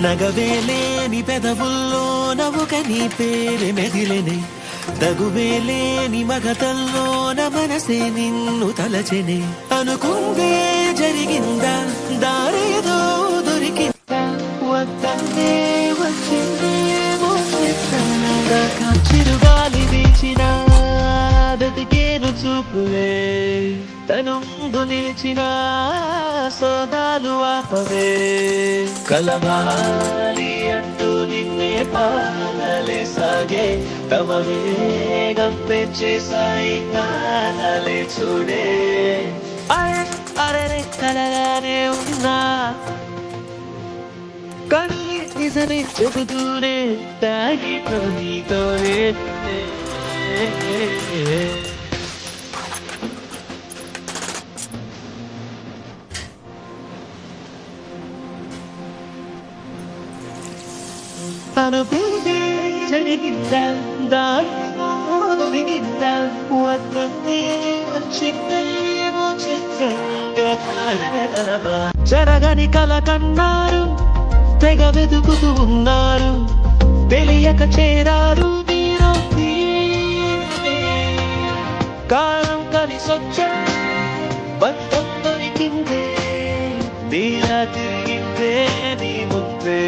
నగవేలేని పెదవుల్లో నవ్వుక నీ పేరు మెదిలెనే తగువేలేని మగతల్లోన మనసే నిన్ను తలచెనే అనుకుందే జరిగిందా దారేదో దొరికిందా వద్దందే వచ్చిందేమో చిరుగాలి వీచిన బ్రతికేను చూపులే తనుందు నిలిచిన సోదాలు ఆపవే కలవాలి అంటూ నిన్నే పాలలే సాగే తమ వేగం పెంచేసాయి కాలలే చూడే అరే కలగానే ఉన్నా కానీ నిజమే చెబుతూనే తాగితో నీతోనే అనుకుంటే జరిగిందా దారిగిందా వద్దంటే వచ్చిందేమో జరగని కల కన్నారు తెగ వెతుకుతూ ఉన్నారు తెలియక చేరారు మీరు కాలం కలిసొచ్చా బంధం దొరికిందే తీరా తిరిగిందే నీ ముందే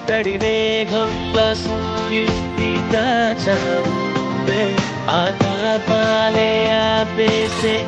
తడి మేఘంలా సూర్యుడి దాచే ఆపాలే ఆపేసే